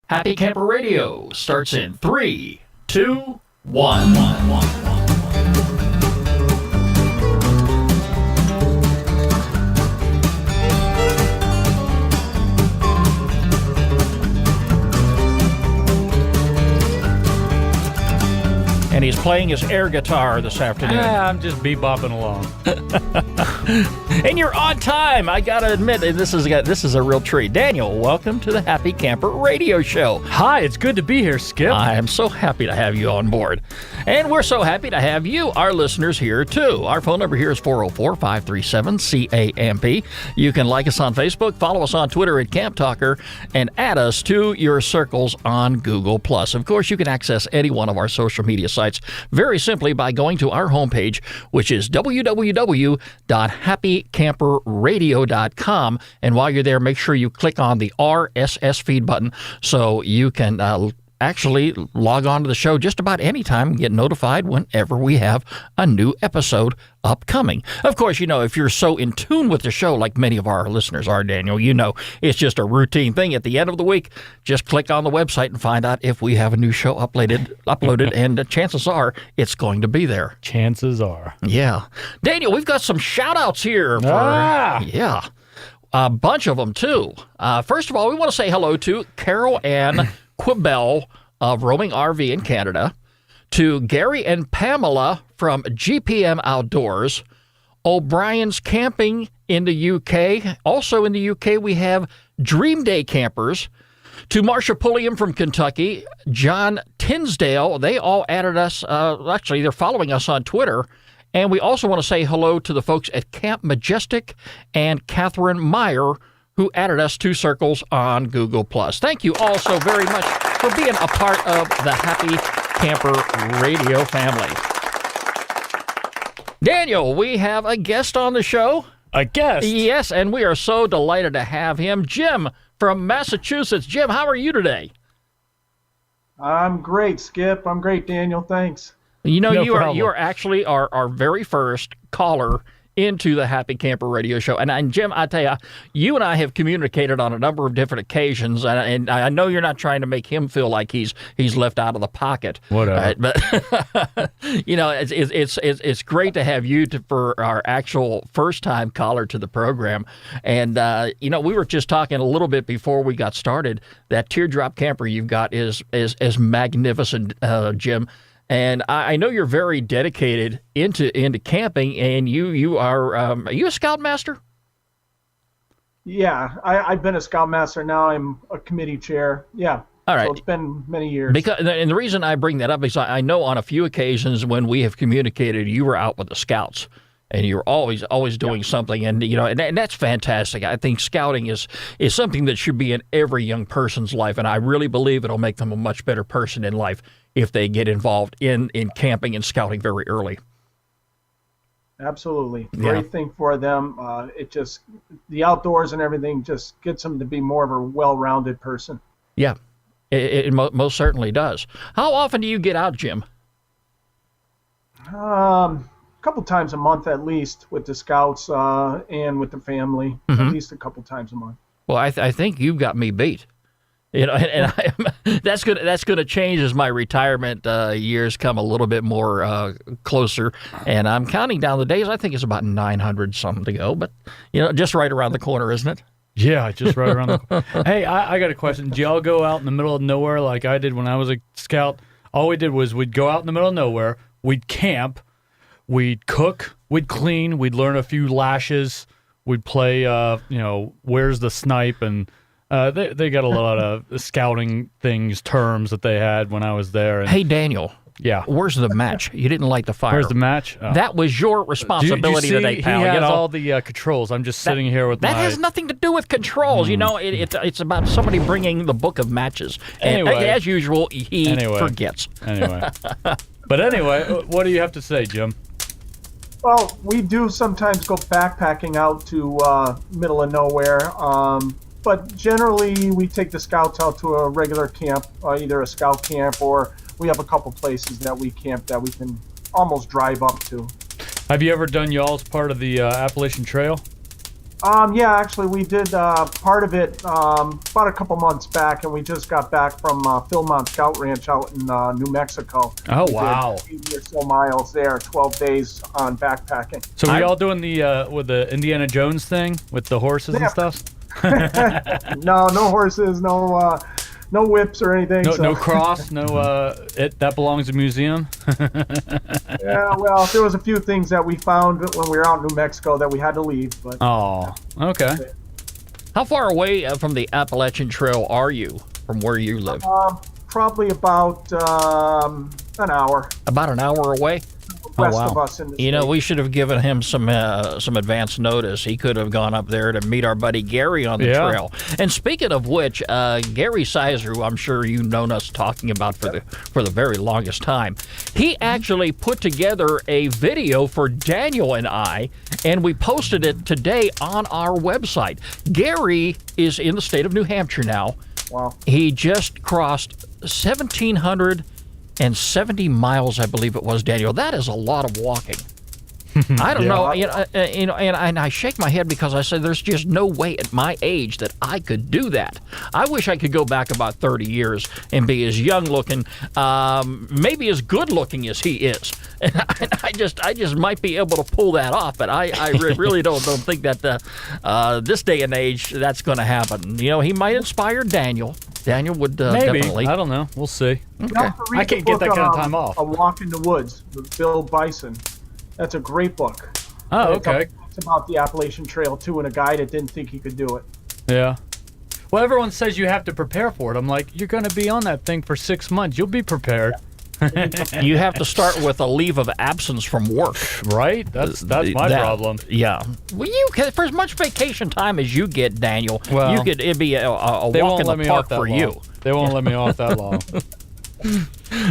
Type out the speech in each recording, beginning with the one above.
Happy Camper Radio starts in 3, 2, 1. And he's playing his air guitar this afternoon. I'm just bebopping along. And you're on time. I gotta admit, this is a real treat. Daniel, welcome to the Happy Camper Radio Show. Hi, it's good to be here, Skip. I am so happy to have you on board. And we're so happy to have you, our listeners, here too. Our phone number here is 404-537-CAMP. You can like us on Facebook, follow us on Twitter at Camp Talker, and add us to your circles on Google+. Of course, you can access any one of our social media sites very simply by going to our homepage, which is www.happycamperradio.com. And while you're there, make sure you click on the RSS feed button so you can actually log on to the show just about any time and get notified whenever we have a new episode upcoming. Of course, if you're so in tune with the show like many of our listeners are, Daniel, it's just a routine thing. At the end of the week, just click on the website and find out if we have a new show uploaded, and chances are it's going to be there. Chances are. Yeah. Daniel, we've got some shout-outs here. Yeah. A bunch of them, too. First of all, we want to say hello to Carol Ann Quibell of Roaming RV in Canada, to Gary and Pamela from GPM Outdoors, O'Brien's Camping in the UK. Also in the UK, we have Dream Day Campers, to Marsha Pulliam from Kentucky, John Tinsdale. They all added us. Actually, they're following us on Twitter. And we also want to say hello to the folks at Camp Majestic and Catherine Meyer, who added us to circles on Google+. Thank you all so very much for being a part of the Happy Camper Radio family. Daniel, we have a guest on the show. A guest? Yes, and we are so delighted to have him. Jim from Massachusetts. Jim, how are you today? I'm great, Skip. I'm great, Daniel. Thanks. You are actually our very first caller into the Happy Camper Radio Show. And Jim, I tell you, you and I have communicated on a number of different occasions, and I know you're not trying to make him feel like he's left out of the pocket. Whatever. But it's great to have you for our actual first-time caller to the program. And we were just talking a little bit before we got started. That teardrop camper you've got is magnificent, Jim. And I know you're very dedicated into camping, and you are you a scoutmaster? Yeah, I've been a scoutmaster. Now I'm a committee chair. Yeah. All right. So it's been many years. And the reason I bring that up is I know on a few occasions when we have communicated, you were out with the scouts. And you're always doing something, and and that's fantastic. I think scouting is something that should be in every young person's life, and I really believe it'll make them a much better person in life if they get involved in camping and scouting very early. Absolutely, great thing for them. The outdoors and everything just gets them to be more of a well-rounded person. Yeah, it most certainly does. How often do you get out, Jim? Couple times a month at least with the scouts and with the family. Mm-hmm. At least a couple times a month. Well, I think you've got me beat. That's gonna change as my retirement years come a little bit more closer, and I'm counting down the days. I think it's about 900 something to go, but just right around the corner, isn't it? Yeah, just right around the corner. Hey, I got a question. Did y'all go out in the middle of nowhere like I did when I was a scout? All we did was we'd go out in the middle of nowhere, we'd camp, we'd cook, we'd clean, we'd learn a few lashes, we'd play, where's the snipe, and they got a lot of scouting terms that they had when I was there. And, hey, Daniel. Yeah. Where's the match? You didn't light the fire. Where's the match? Oh. That was your responsibility today, pal. He has all the controls. I'm just sitting here with that has nothing to do with controls. It's about somebody bringing the book of matches. And anyway, as usual, he forgets. Anyway. But anyway, what do you have to say, Jim? Well, we do sometimes go backpacking out to middle of nowhere, but generally we take the scouts out to a regular camp, either a scout camp or we have a couple places that we camp that we can almost drive up to. Have you ever done y'all's part of the Appalachian Trail? Yeah, actually, we did part of it about a couple months back, and we just got back from Philmont Scout Ranch out in New Mexico. Oh, We wow. did 80 or so miles there, 12 days on backpacking. So we all doing the with the Indiana Jones thing with the horses and Yeah. stuff? No horses, no whips or anything. No, so. no cross, no. That belongs to a museum. Yeah, well, there was a few things that we found when we were out in New Mexico that we had to leave, but Oh, okay. How far away from the Appalachian Trail are you from where you live? probably about an hour About an hour away? west wow. of us in the You know, state. we should have given him some advance notice. He could have gone up there to meet our buddy Gary on the Yeah. trail. And speaking of which, Gary Sizer, who I'm sure you've known us talking about for the very longest time, he actually put together a video for Daniel and I, and we posted it today on our website. Gary is in the state of New Hampshire now. Wow. He just crossed 1,770 miles, I believe it was, Daniel. That is a lot of walking. I don't know, and I shake my head because I said there's just no way at my age that I could do that. I wish I could go back about 30 years and be as young looking, maybe as good looking as he is. And I just might be able to pull that off, but I really don't think that this day and age that's going to happen. You know, he might inspire Daniel. Daniel would Maybe. definitely. I don't know. We'll see. You have to read I the can't get that book, kind of time off. A Walk in the Woods with Bill Bison. That's a great book. Oh, It's okay. about the Appalachian Trail, too, and a guy that didn't think he could do it. Yeah. Well, everyone says you have to prepare for it. I'm like, you're going to be on that thing for 6 months. You'll be prepared. You have to start with a leave of absence from work. Right? That's my problem. Yeah. Well, for as much vacation time as you get, Daniel, Well, it'd be a They walk won't in let the me park off that for long. you. They won't let me off that long.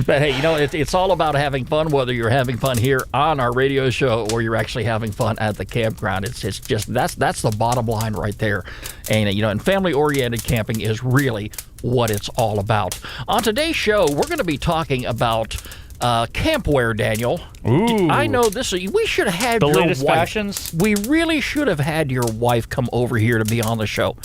But hey, you know, it's all about having fun, whether you're having fun here on our radio show or you're actually having fun at the campground. It's just that's the bottom line right there. And you know, and family-oriented camping is really what it's all about. On today's show, we're going to be talking about campwear, Daniel. Ooh. I know this. We should have had The your latest wife. fashions? We really should have had your wife come over here to be on the show,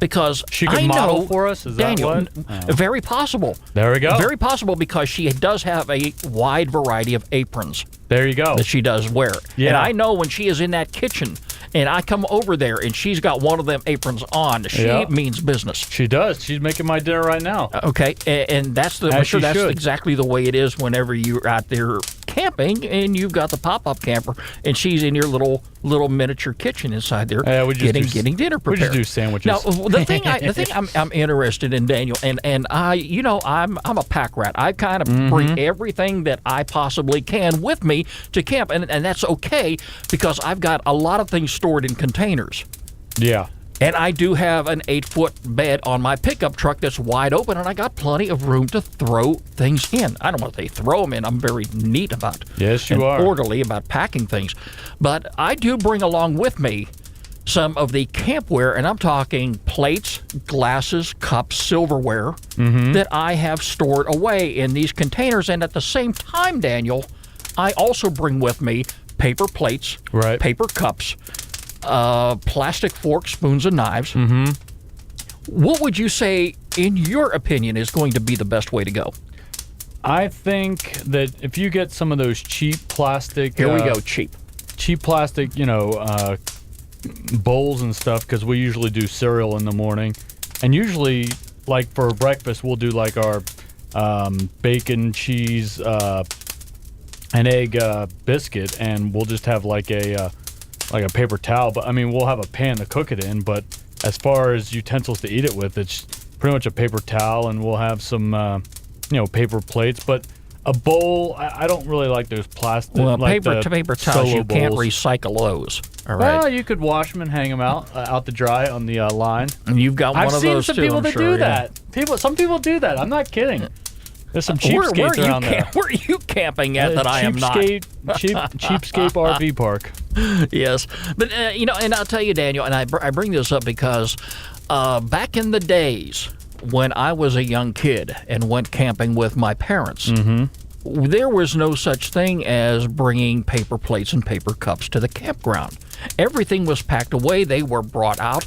because She could I model know, for us? Is that Daniel, what? Oh. very possible. There we go. Very possible, because she does have a wide variety of aprons There you go. that she does wear. Yeah. And I know when she is in that kitchen and I come over there and she's got one of them aprons on, she Yeah. means business. She does. She's making my dinner right now. Okay, and that's As I'm she sure that's should. exactly the way it is whenever you're out there camping and you've got the pop-up camper and she's in your little miniature kitchen inside there Yeah, we just getting dinner We prepared. just do sandwiches. Now, the thing I'm interested in, Daniel, and I, you know, I'm a pack rat. I kind of Mm-hmm. bring everything that I possibly can with me to camp, and that's okay because I've got a lot of things stored in containers. Yeah. And I do have an 8-foot bed on my pickup truck that's wide open, and I got plenty of room to throw things in. I don't want to say throw them in. I'm very neat about Yes, you and are. orderly about packing things. But I do bring along with me some of the campwear, and I'm talking plates, glasses, cups, silverware Mm-hmm. that I have stored away in these containers. And at the same time, Daniel, I also bring with me paper plates, Right. paper cups, plastic forks, spoons, and knives. Mm-hmm. What would you say, in your opinion, is going to be the best way to go? I think that if you get some of those cheap plastic... Here we go, cheap. Cheap plastic, bowls and stuff, because we usually do cereal in the morning. And usually, like for breakfast, we'll do like our bacon, cheese, and egg biscuit, and we'll just have like a paper towel. But I mean, we'll have a pan to cook it in. But as far as utensils to eat it with, it's pretty much a paper towel, and we'll have some paper plates. But a bowl, I don't really like those plastic. Well, like paper towels, solo you can't bowls. recycle those. All right. Well, you could wash them and hang them out to dry on the line. And you've got one I've of seen those some too, people I'm that sure, do yeah. that. Some people do that. I'm not kidding. There's some Where are cheapskates you around there. Where are you camping at that I am not? Cheapskate RV park. Yes, but and I'll tell you, Daniel, and I bring this up because back in the days when I was a young kid and went camping with my parents, there was no such thing as bringing paper plates and paper cups to the campground. Everything was packed away. They were brought out.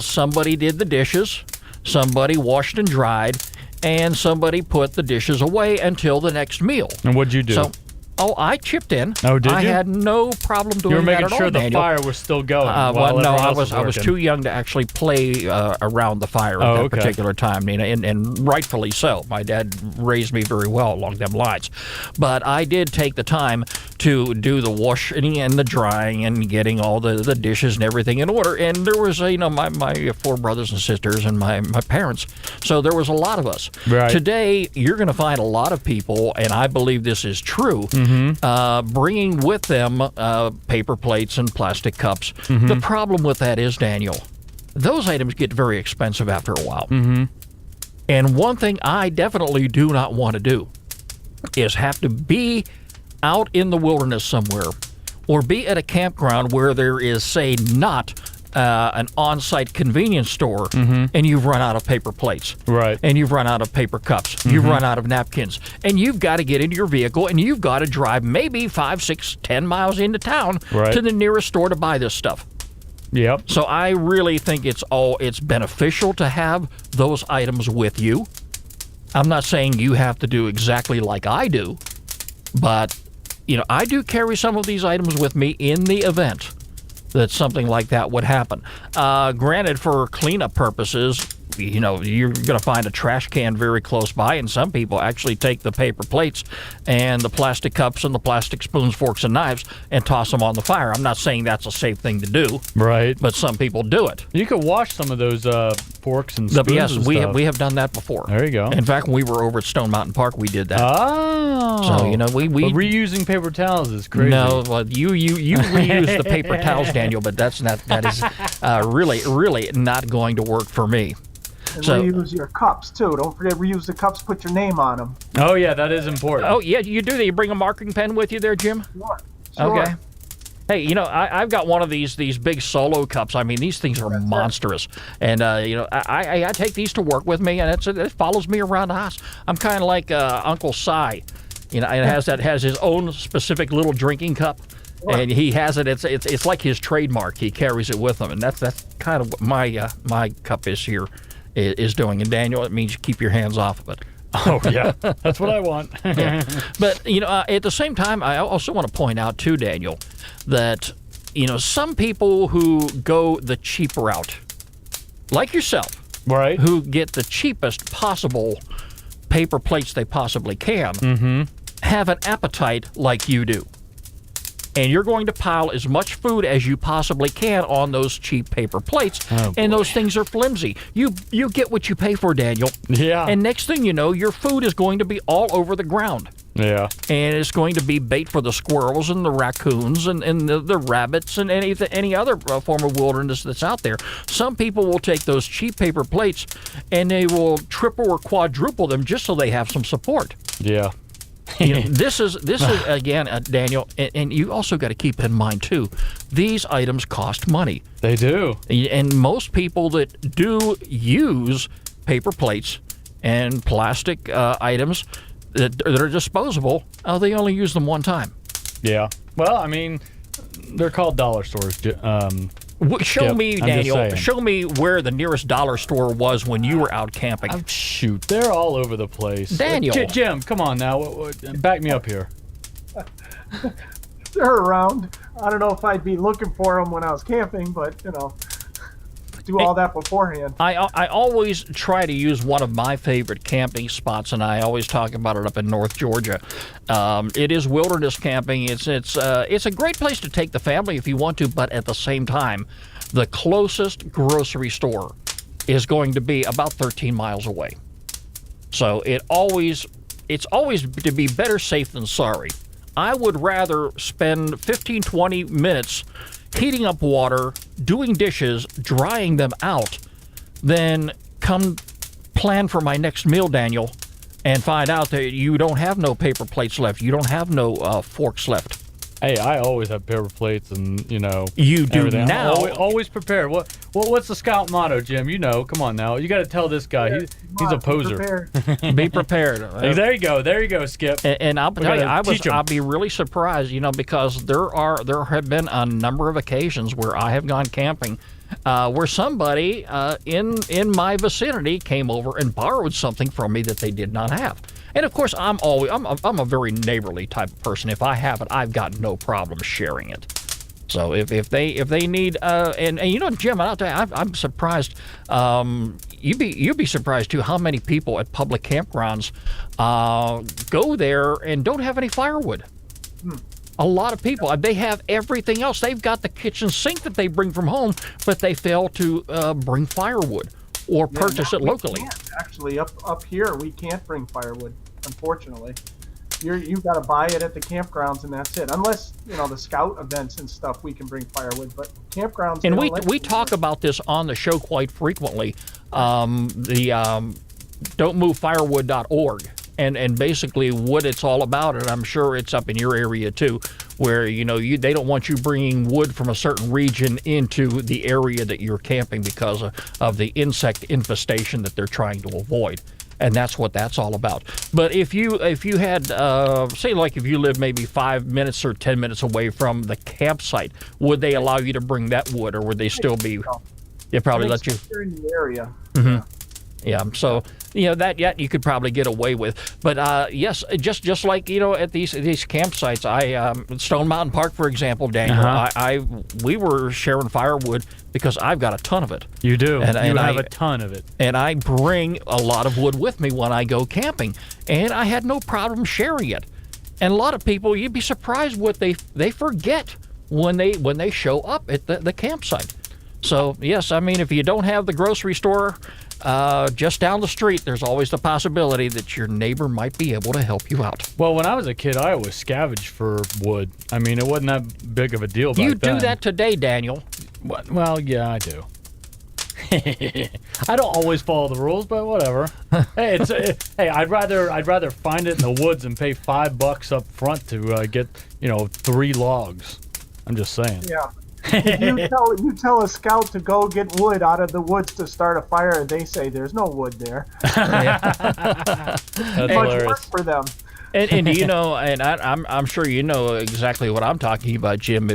Somebody did the dishes. Somebody washed and dried. And somebody put the dishes away until the next meal. And what'd you do? I chipped in. Oh, did you? I had no problem doing that at all, You were making sure the Daniel. fire was still going. Well, no, I was too young to actually play around the fire at that particular time, Nina, and rightfully so. My dad raised me very well along them lines. But I did take the time to do the washing and the drying and getting all the dishes and everything in order. And there was, my 4 brothers and sisters and my parents. So there was a lot of us. Right. Today, you're going to find a lot of people, and I believe this is true, bringing with them paper plates and plastic cups. The problem with that is, Daniel, those items get very expensive after a while. And one thing I definitely do not want to do is have to be out in the wilderness somewhere or be at a campground where there is, say, not an on-site convenience store, and you've run out of paper plates, right? And you've run out of paper cups, you've run out of napkins, and you've got to get into your vehicle and you've got to drive maybe 5, 6, 10 miles into town to the nearest store to buy this stuff. Yep. So I really think it's beneficial to have those items with you. I'm not saying you have to do exactly like I do, but I do carry some of these items with me in the event that something like that would happen. Granted, for cleanup purposes, you're going to find a trash can very close by, and some people actually take the paper plates and the plastic cups and the plastic spoons, forks, and knives and toss them on the fire. I'm not saying that's a safe thing to do, right? But some people do it. You could wash some of those forks and spoons. Yes, and we stuff. have done that before. There you go. In fact, when we were over at Stone Mountain Park, we did that. Oh, so we but reusing paper towels is crazy. No, well, you reuse the paper towels, Daniel, but that is really not going to work for me. And reuse your cups, too. Don't forget, reuse the cups, put your name on them. Oh, yeah, that is important. Oh, yeah, you do that. You bring a marking pen with you there, Jim? Sure. Okay. Hey, I've got one of these big solo cups. I mean, these things are monstrous. And, I take these to work with me, and it follows me around the house. I'm kind of like Uncle Si. And it has his own specific little drinking cup. And he has it. It's like his trademark. He carries it with him. And that's kind of what my cup is here. Is doing. And Daniel, it means you keep your hands off of it. Oh, yeah. That's what I want. Yeah. But, at the same time, I also want to point out, too, Daniel, that, some people who go the cheap route, like yourself, right, who get the cheapest possible paper plates they possibly can, have an appetite like you do. And you're going to pile as much food as you possibly can on those cheap paper plates. And those things are flimsy. You get what you pay for, Daniel. Yeah. And next thing you know, your food is going to be all over the ground. Yeah. And it's going to be bait for the squirrels and the raccoons and the rabbits and any other form of wilderness that's out there. Some people will take those cheap paper plates and they will triple or quadruple them just so they have some support. Yeah. This is again, Daniel, and you also got to keep in mind too, these items cost money. They do. And most people that do use paper plates and plastic items that are disposable, they only use them one time. Yeah. Well, I mean, they're called dollar stores. Show me, Daniel, show me where the nearest dollar store was when you were out camping. Oh, shoot, they're all over the place. Daniel. Jim, come on now. Back me up here. They're around. I don't know if I'd be looking for them when I was camping, but, do all that beforehand. I always try to use one of my favorite camping spots, and I always talk about it up in North Georgia. It is wilderness camping. It's a great place to take the family if you want to, but at the same time, the closest grocery store is going to be about 13 miles away. So it's always to be better safe than sorry. I would rather spend 15, 20 minutes heating up water, doing dishes, drying them out, then come plan for my next meal, Daniel, and find out that you don't have no paper plates left. You don't have no forks left. Hey, I always have paper plates and, You do everything. now. Always prepared. What's the scout motto, Jim? Come on now. You got to tell this guy. He's a poser. Be prepared. Hey, there you go, Skip. And I'll tell you, I'll I'll be really surprised, because there have been a number of occasions where I have gone camping, where somebody in my vicinity came over and borrowed something from me that they did not have. And of course, I'm a very neighborly type of person. If I have it, I've got no problem sharing it. So if they need and Jim, I'll tell you, I'm surprised. You'd be surprised too how many people at public campgrounds go there and don't have any firewood. A lot of people, they have everything else. They've got the kitchen sink that they bring from home, but they fail to bring firewood or purchase it locally. Actually, up here, we can't bring firewood, unfortunately. You've got to buy it at the campgrounds, and that's it. Unless, the scout events and stuff, we can bring firewood, but campgrounds... And we talk about this on the show quite frequently, the don'tmovefirewood.org. And basically what it's all about, and I'm sure it's up in your area too, where they don't want you bringing wood from a certain region into the area that you're camping because of the insect infestation that they're trying to avoid. And that's what that's all about. But if you had, say like if you live maybe 5 minutes or 10 minutes away from the campsite, would they allow you to bring that wood, or would they still be? They probably let you. You're in the area. Mm-hmm. Yeah, so that you could probably get away with, but yes, just like at these campsites, Stone Mountain Park, for example, Daniel, we were sharing firewood because I've got a ton of it. You do, and I have a ton of it, and I bring a lot of wood with me when I go camping, and I had no problem sharing it. And a lot of people, you'd be surprised what they forget when they show up at the campsite. So yes, I mean, if you don't have the grocery store just down the street, there's always the possibility that your neighbor might be able to help you out. Well, when I was a kid, I always scavenged for wood. I mean, it wasn't that big of a deal back then. You do that today, Daniel. Well, yeah, I do. I don't always follow the rules, but whatever. Hey, I'd rather find it in the woods and pay $5 up front to get 3 logs. I'm just saying. Yeah. If you tell a scout to go get wood out of the woods to start a fire, they say there's no wood there. That's much work for them. And I'm sure you know exactly what I'm talking about, Jim.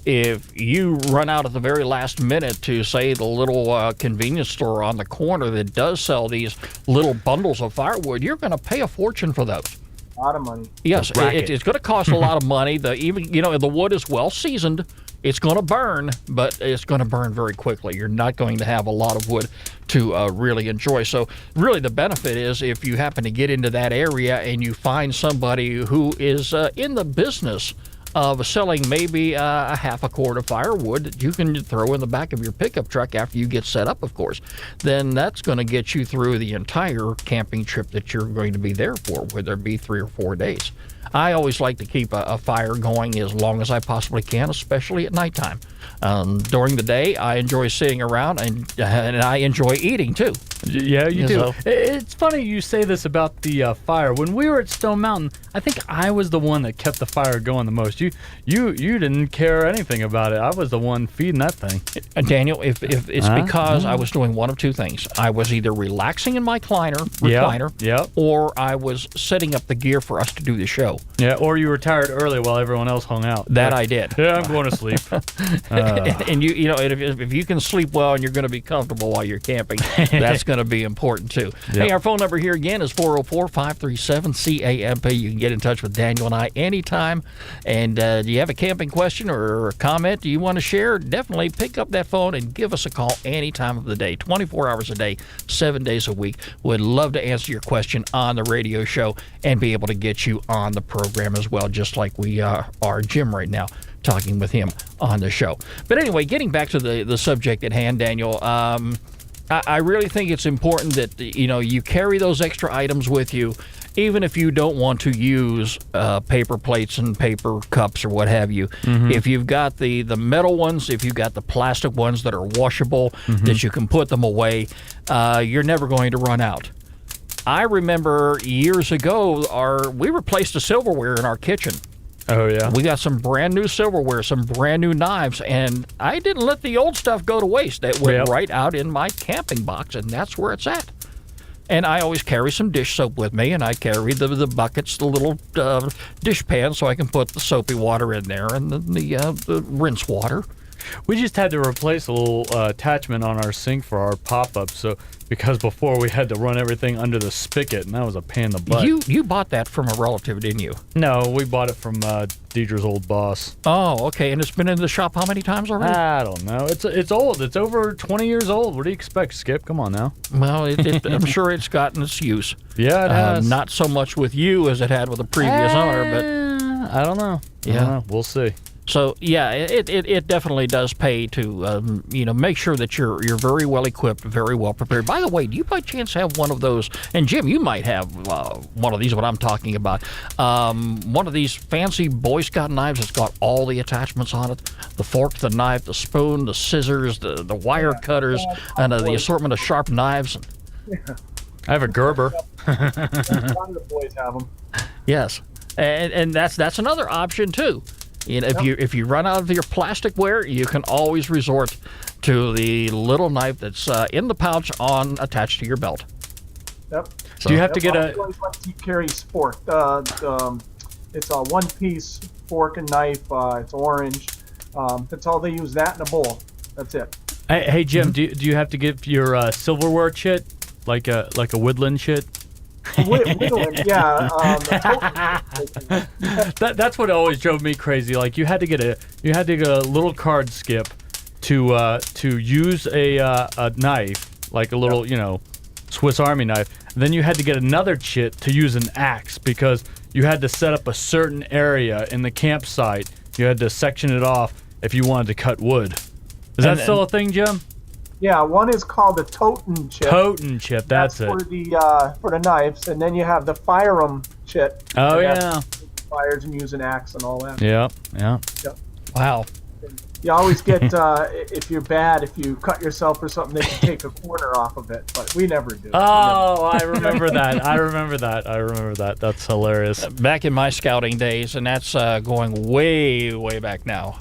If you run out at the very last minute to, say, the little convenience store on the corner that does sell these little bundles of firewood, you're going to pay a fortune for those. A lot of money. Yes, it's going to cost a lot of money. The wood is well seasoned. It's going to burn, but it's going to burn very quickly. You're not going to have a lot of wood to really enjoy. So really the benefit is if you happen to get into that area and you find somebody who is in the business of selling maybe a half a cord of firewood that you can throw in the back of your pickup truck after you get set up, of course, then that's going to get you through the entire camping trip that you're going to be there for, whether it be 3 or 4 days. I always like to keep a fire going as long as I possibly can, especially at nighttime. During the day, I enjoy sitting around, and I enjoy eating, too. Yeah, you do. So, it's funny you say this about the fire. When we were at Stone Mountain, I think I was the one that kept the fire going the most. You didn't care anything about it. I was the one feeding that thing. Daniel, if it's because I was doing one of 2 things. I was either relaxing in my recliner, or I was setting up the gear for us to do the show. Yeah, or you retired early while everyone else hung out. That I did. Yeah, I'm going to sleep. And if you can sleep well and you're going to be comfortable while you're camping, that's going to be important too. Yep. Hey, our phone number here again is 404-537-CAMP. You can get in touch with Daniel and I anytime. And do you have a camping question or a comment you want to share? Definitely pick up that phone and give us a call any time of the day, 24 hours a day, 7 days a week. Would love to answer your question on the radio show and be able to get you on the program as well, just like we are Jim right now, talking with him on the show. But anyway, getting back to the subject at hand, Daniel, I really think it's important that you carry those extra items with you, even if you don't want to use paper plates and paper cups or what have you. Mm-hmm. If you've got the metal ones, if you've got the plastic ones that are washable, that you can put them away, you're never going to run out. I remember years ago, we replaced the silverware in our kitchen. Oh, yeah? We got some brand new silverware, some brand new knives, and I didn't let the old stuff go to waste. That went right out in my camping box, and that's where it's at. And I always carry some dish soap with me, and I carry the buckets, the little dish pans, so I can put the soapy water in there and the rinse water. We just had to replace a little attachment on our sink for our pop-up, because before we had to run everything under the spigot, and that was a pain in the butt. You bought that from a relative, didn't you? No, we bought it from Deidre's old boss. Oh, okay. And it's been in the shop how many times already? I don't know. It's old. It's over 20 years old. What do you expect, Skip? Come on now. Well, I'm sure it's gotten its use. Yeah, it has. Not so much with you as it had with the previous owner, but I don't know. Yeah. I don't know. We'll see. So yeah, it definitely does pay to make sure that you're very well equipped, very well prepared. By the way, do you by chance have one of those? And Jim, you might have one of these. What I'm talking about, one of these fancy Boy Scout knives that's got all the attachments on it: the fork, the knife, the spoon, the scissors, the wire cutters, and the assortment of sharp knives. I have a Gerber. A lot of the boys have them. Yes, and that's another option too. If you run out of your plastic ware, you can always resort to the little knife that's in the pouch attached to your belt. Yep. So, do you have to get I always like to carry fork. It's a one-piece fork and knife. It's orange. That's all they use. That in a bowl. That's it. Hey Jim, do you have to give your silverware chit like a woodland chit? Whittling, yeah. That's what always drove me crazy. Like you had to get a little card, Skip, to use a knife, like a little Swiss Army knife. And then you had to get another chit to use an axe because you had to set up a certain area in the campsite. You had to section it off if you wanted to cut wood. Is that still a thing, Jim? Yeah, one is called a totem chip. Totem chip, that's it. For the knives, and then you have the firearm chip. Oh yeah. Fires and use an axe and all that. Yeah. Yep. Wow. You always get if you're bad, if you cut yourself or something, they can take a corner off of it, but we never do. Oh, I remember that. I remember that. That's hilarious. Back in my scouting days, and that's going way back now.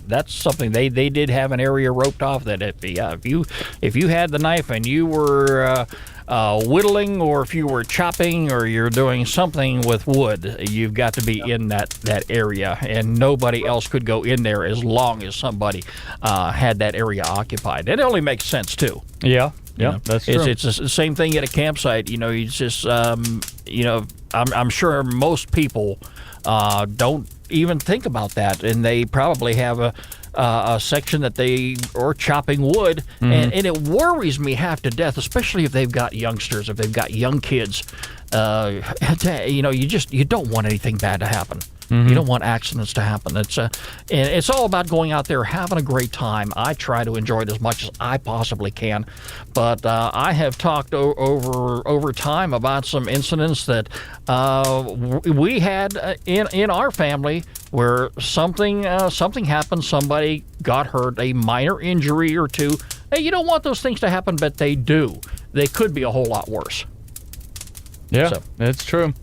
That's something they did have an area roped off that if you had the knife and you were whittling, or if you were chopping, or you're doing something with wood, you've got to be in that area, and nobody else could go in there as long as somebody had that area occupied. It only makes sense too. Yeah, that's true. It's the same thing at a campsite. You just I'm sure most people don't even think about that, and they probably have a section that they are chopping wood, and it worries me half to death, especially if they've got youngsters, if they've got young kids. You don't want anything bad to happen. You don't want accidents to happen. It's all about going out there, having a great time. I try to enjoy it as much as I possibly can, but I have talked over time about some incidents that we had in our family where something happened. Somebody got hurt, a minor injury or two. Hey, you don't want those things to happen, but they do. They could be a whole lot worse. Yeah, it's true.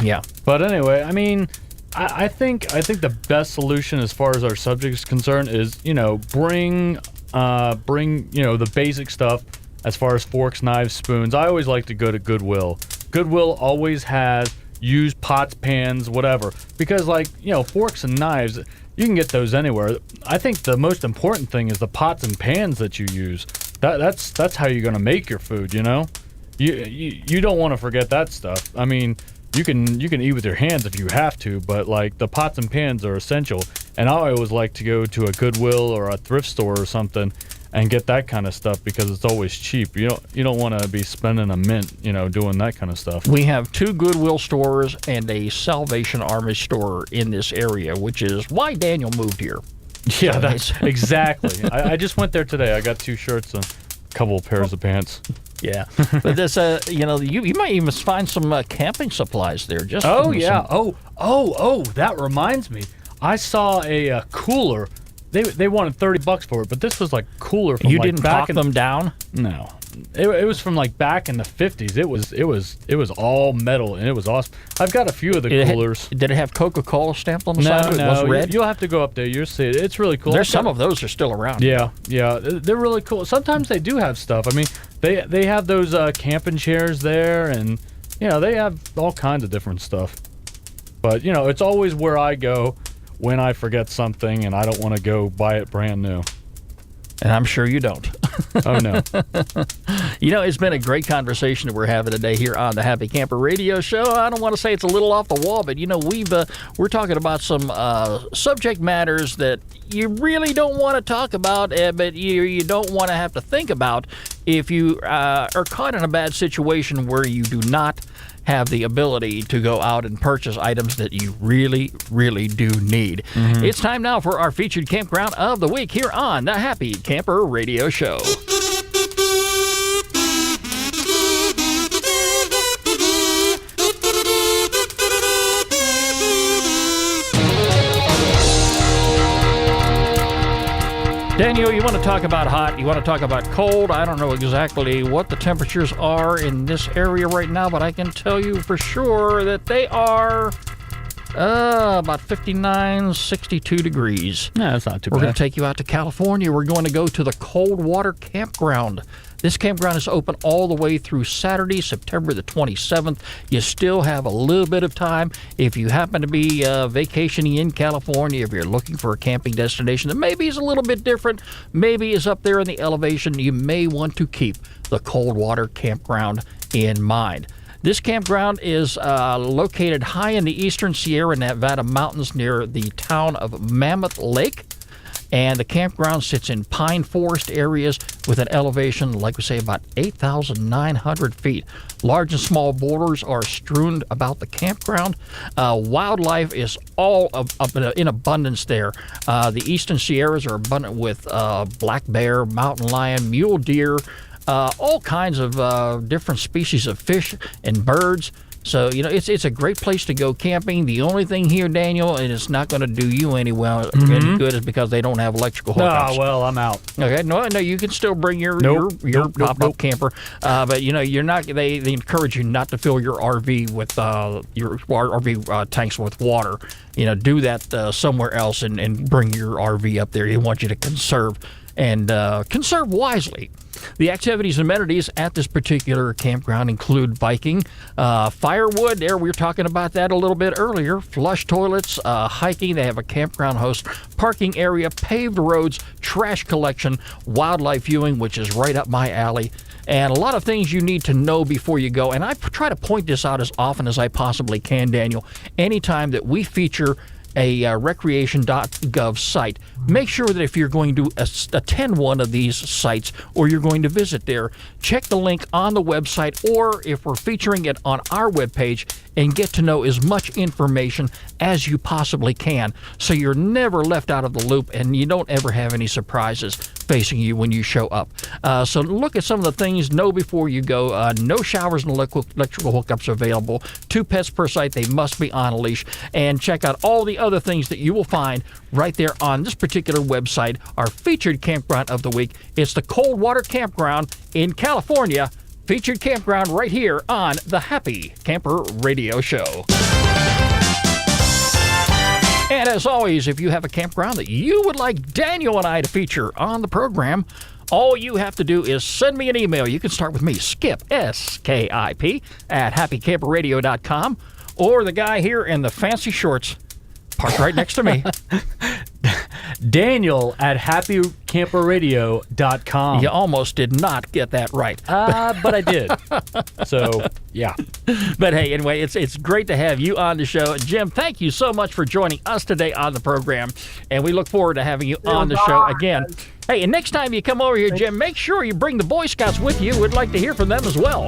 Yeah, but anyway, I mean, I think the best solution as far as our subject is concerned is bring the basic stuff as far as forks, knives, spoons. I always like to go to Goodwill. Goodwill always has used pots, pans, whatever, because forks and knives, you can get those anywhere. I think the most important thing is the pots and pans that you use. That's how you're gonna make your food. You don't want to forget that stuff. I mean, you can eat with your hands if you have to, but the pots and pans are essential. And I always like to go to a Goodwill or a thrift store or something and get that kind of stuff because it's always cheap. You don't want to be spending a mint, doing that kind of stuff. We have 2 Goodwill stores and a Salvation Army store in this area, which is why Daniel moved here. Yeah, that's exactly. I just went there today. I got 2 shirts and a couple of pairs of pants. Yeah, but this, you might even find some camping supplies there. Just yeah. That reminds me. I saw a cooler. They wanted $30 for it, but this was cooler from You didn't talk them down? No. it was from like back in the 50s. It was all metal and it was awesome. I've got a few of the coolers. Did it have Coca-Cola stamped on the side? No, It was red. You'll have to go up there. You'll see it. It's really cool. There's some of those are still around. Yeah, they're really cool. Sometimes they do have stuff. I mean, they have those camping chairs there, and they have all kinds of different stuff. But it's always where I go when I forget something and I don't want to go buy it brand new. And I'm sure you don't. Oh, no. It's been a great conversation that we're having today here on the Happy Camper Radio Show. I don't want to say it's a little off the wall, but, we're talking about some subject matters that you really don't want to talk about, but you don't want to have to think about if you are caught in a bad situation where you do not have the ability to go out and purchase items that you really, really do need. Mm-hmm. It's time now for our featured campground of the week here on the Happy Camper Radio Show. Daniel, you want to talk about hot, you want to talk about cold. I don't know exactly what the temperatures are in this area right now, but I can tell you for sure that they are about 59, 62 degrees. No, that's not too bad. We're going to take you out to California. We're going to go to the Cold Water Campground. This campground is open all the way through Saturday, September the 27th. You still have a little bit of time. If you happen to be vacationing in California, if you're looking for a camping destination that maybe is a little bit different, maybe is up there in the elevation, you may want to keep the Cold Water Campground in mind. This campground is located high in the eastern Sierra Nevada mountains near the town of Mammoth Lake. And the campground sits in pine forest areas with an elevation, like we say, about 8,900 feet. Large and small boulders are strewn about the campground. Wildlife is all in abundance there. The eastern Sierras are abundant with black bear, mountain lion, mule deer, all kinds of different species of fish and birds. So, it's a great place to go camping. The only thing here, Daniel, and it's not going to do you any good, is because they don't have electrical hookups. Oh, well, I'm out. Okay, no, you can still bring your pop-up camper, but you're not. They encourage you not to fill your RV with your RV tanks with water. Do that somewhere else and bring your RV up there. They want you to conserve and conserve wisely. The activities and amenities at this particular campground include biking, firewood, there we were talking about that a little bit earlier, flush toilets, hiking, they have a campground host, parking area, paved roads, trash collection, wildlife viewing, which is right up my alley, and a lot of things you need to know before you go. And I try to point this out as often as I possibly can, Daniel. Anytime that we feature a recreation.gov site, make sure that if you're going to attend one of these sites or you're going to visit there, check the link on the website, or if we're featuring it on our webpage, and get to know as much information as you possibly can, so you're never left out of the loop and you don't ever have any surprises facing you when you show up. So look at some of the things, know before you go. No showers and electrical hookups available. 2 pets per site. They must be on a leash. And check out all the other things that you will find right there on this particular website. Our featured campground of the week. It's the Cold Water Campground in California. Featured campground right here on the Happy Camper Radio Show. And as always, if you have a campground that you would like Daniel and I to feature on the program, all you have to do is send me an email. You can start with me, Skip, S-K-I-P, at happycamperradio.com, or the guy here in the fancy shorts, parked right next to me. Daniel at happycamperradio.com. You almost did not get that right. But I did. So, yeah. But hey, anyway, it's great to have you on the show. Jim, thank you so much for joining us today on the program, and we look forward to having you on the show again. Hey, and next time you come over here, Jim, make sure you bring the Boy Scouts with you. We'd like to hear from them as well.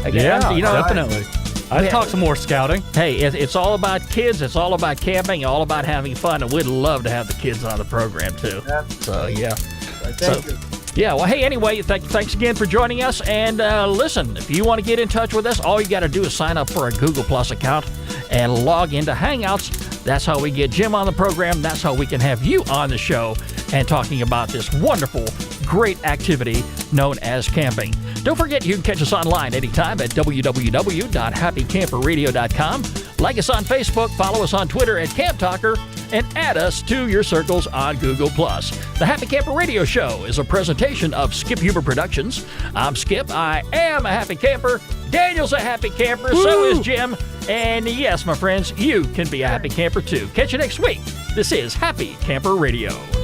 Again, definitely. I'd talk some more scouting. Hey, it's all about kids. It's all about camping. All about having fun. And we'd love to have the kids on the program, too. So, yeah. Thank you. Yeah, well, hey, anyway, thanks again for joining us. And listen, if you want to get in touch with us, all you got to do is sign up for a Google Plus account and log into Hangouts. That's how we get Jim on the program. That's how we can have you on the show. and talking about this wonderful, great activity known as camping. Don't forget, you can catch us online anytime at www.happycamperradio.com. Like us on Facebook, follow us on Twitter at Camp Talker, and add us to your circles on Google+. The Happy Camper Radio Show is a presentation of Skip Huber Productions. I'm Skip. I am a happy camper. Daniel's a happy camper. Woo! So is Jim. And yes, my friends, you can be a happy camper too. Catch you next week. This is Happy Camper Radio.